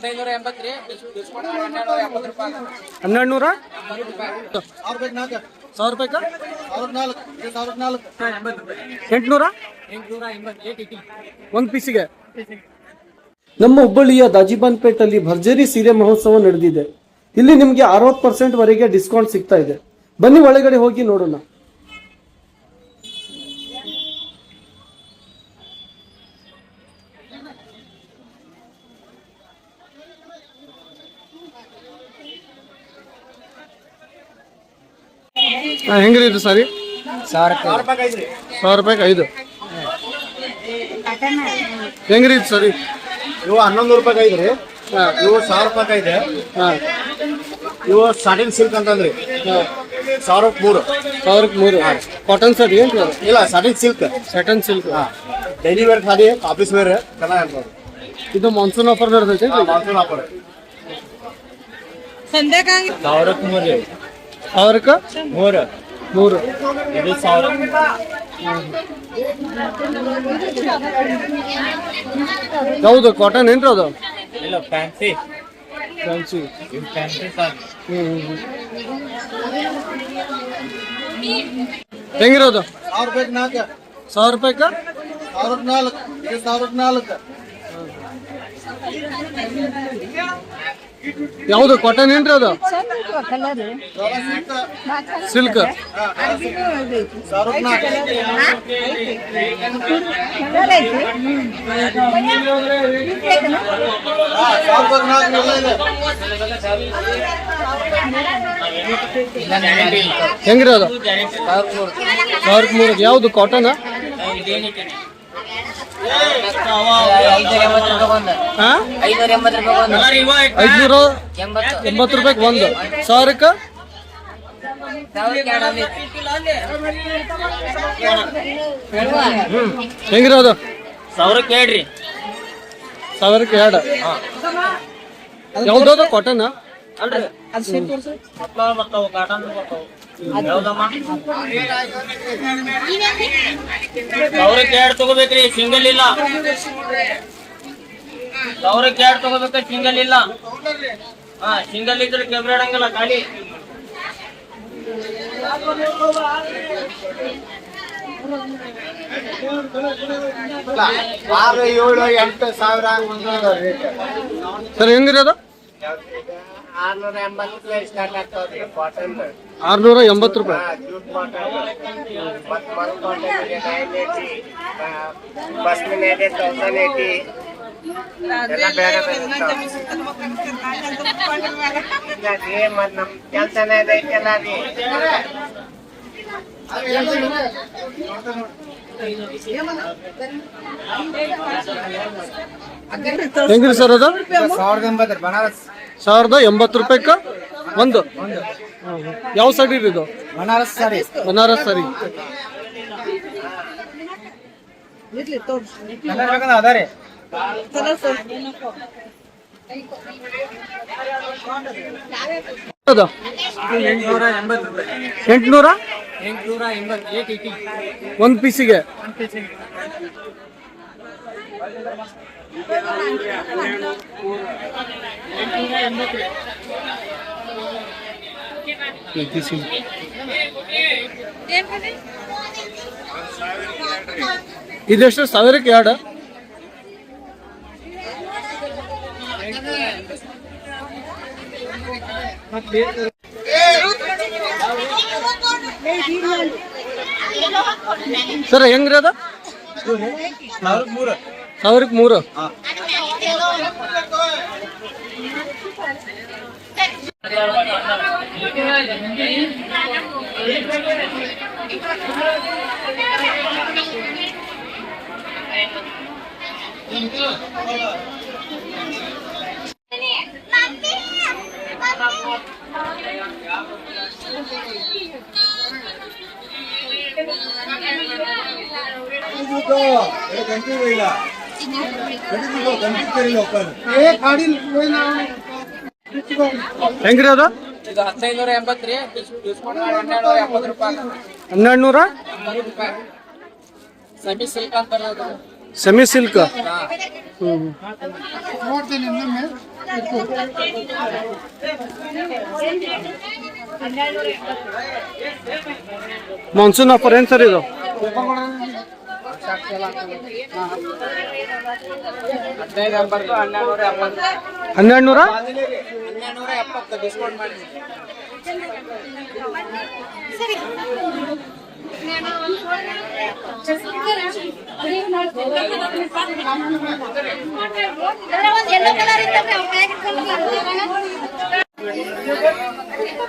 ಹನ್ನೆರಡು 800 ಒಂದು ಪೀಸಿಗೆ. ನಮ್ಮ ಹುಬ್ಬಳ್ಳಿಯ ದಾಜಿಬಾನ್ಪೇಟಲ್ಲಿ ಭರ್ಜರಿ ಸೀರೆ ಮಹೋತ್ಸವ ನಡೆದಿದೆ. ಇಲ್ಲಿ ನಿಮಗೆ 60% ವರೆಗೆ ಡಿಸ್ಕೌಂಟ್ ಸಿಗ್ತಾ ಇದೆ. ಬನ್ನಿ ಒಳಗಡೆ ಹೋಗಿ ನೋಡೋಣ. ಹೆಂಗ್ರಿ ಇದು ಸಾರಿ? 1000 ರೂಪಾಯಿಗೆ 5. ಹೆಂಗ್ರಿ ಇದು ಸರಿ? ಇವು 11 ರೂಪಾಯಿಗೆ 5 ರೀ. ಇವು 1000 ರೂಪಾಯಿಗೆ 5. ಇವು ಸಾಟಿನ್ ಸಿಲ್ಕ್ ಅಂತಂದ್ರಿ 1000 3. ಕಾಟನ್ ಸರಿ ಏನ್ರಿ? ಇಲ್ಲ, satin silk. Daily wear sari, office wear ಚೆನ್ನಾಗಿ ಇರ್ತದೆ. ಇದು ಮಾನ್ಸೂನ್ ಆಫರ್ ನಡೆದೈತೆ. ಮಾನ್ಸೂನ್ ಆಫರ್ ಸಂಧ್ಯಾಕಾಂಗಿ 1000 1000ಕ್ಕೆ 3. ಇದು 1000. ಯಾವುದು ಕಾಟನ್ ಏನ್ರಿ ಅದು? ಇಲ್ಲ, ಫ್ಯಾನ್ಸಿ. ಹೆಂಗಿರೋದು? 1000 ರೂಪಾಯಿಗೆ 4. 1000 ರೂಪಾಯಿಗೆ 4. ಯಾವುದು ಕಾಟನ್ ಏನ್ರಿ ಅದು? ಸಿಲ್ಕ್. ಹೆಂಗ್ರಿ ಅದು? 1000 ಯಾವುದು ಕಾಟನ್? 580 ರೂಪಾಯಿಗೆ 1. 1000ಕ್ಕೆ ಹೆಂಗ್ರಿ ಅದು? 1000ಕ್ಕೆ 2. 1000ಕ್ಕೆ 2. ಯಾವ್ದು ಕಾಟನ್? ಅಲ್ರಿ, ಕಾಟನ್ ಯಾವ್ದಮ್ಮ? 1000ಕ್ಕೆ 2 ತಗೋಬೇಕ್ರಿ, ಸಿಂಗಲ್ ಇಲ್ಲ. 1000ಕ್ಕೆ 2 ತಗೋಬೇಕ, ಸಿಂಗಲ್ ಇಲ್ಲ. ಸಿಂಗಲ್ ಇದ್ರೆ ಕೆಬ್ರೆ ಇಡಂಗಿಲ್ಲ, ಖಾಲಿ. ಸರ್ ಹೆಂಗ್ರಿ ಅದು? 680 ರೂಪಾಯಿ. ಕೆಲಸನೇ ಐತೆಲ್ಲ ರೀ. ಹೆಂಗ್ರಿ ಸರ್ ಅದು? 1080 ಬನಾರಸ್. 1080 ರೂಪಾಯಿಗೆ 1. ಯಾವ ಸಾಡಿ ಇದು? ಬನಾರಸ್ ಸಾರಿ. ಅದಾರೆ. 880 ಒಂದು ಪೀಸಿಗೆ. ಇದೆಷ್ಟು? 1000ಕ್ಕೆ 2. ಸರ್ ಹೆಂಗ್ರಿ ಅದ? 1000ಕ್ಕೆ 3. ಹೆಂಗ್ರಿ ಅದು? 1580 ರೀ. ಡಿಸ್ಕೌಂಟ್ 1270 ರೂಪಾಯಿ. 1270 ರೂಪಾಯಿ. ಸೆಮಿ ಸಿಲ್ಕ್ ಅಂತ ಸೆಮಿ ಸಿಲ್ಕ್ ಮಾನ್ಸೂನ್ ಆಫರ್ ಏನ್ ಸರ್ ಇದು? 1270 ಡಿಸ್ಕೌಂಟ್ ಮಾಡಿ.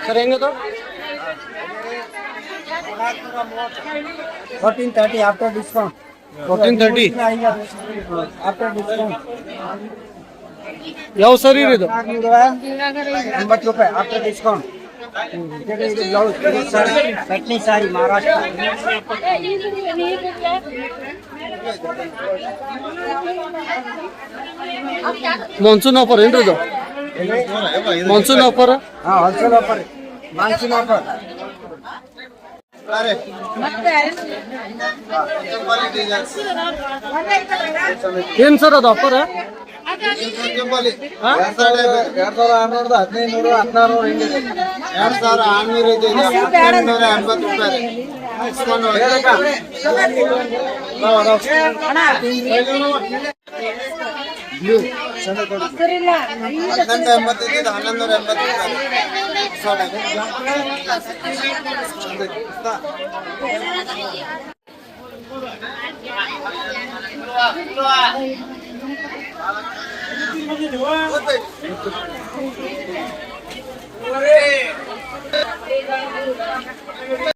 ಸರ್ ಹೆಂಗದು? 1430 after discount. 1430 After discount. ಯಾವ ಸರ್ ಇದು? 80 ರೂಪಾಯಿ after discount. ಇದು ಬ್ಲೌಸ್ ಪಟ್ನಿ ಸಾರಿ ಮಹಾರಾಷ್ಟ್ರ. ಮಾನ್ಸೂನ್ ಆಫರ್ ಏನ್ರಿ ಇದು? Monsoon offer wholesale offer, monsoon offer. ಏನ್ ಸರ್ ಅದು ಆಫರ್? 2600, 1500, 1600 ಹಿಂಗೆ 2600 ಇದೆ. 1880 ರೂಪಾಯಿ ಡಿಸ್ಕೌಂಟ್. ಬ್ಲೂ 1880 ಇದೆ, 1180.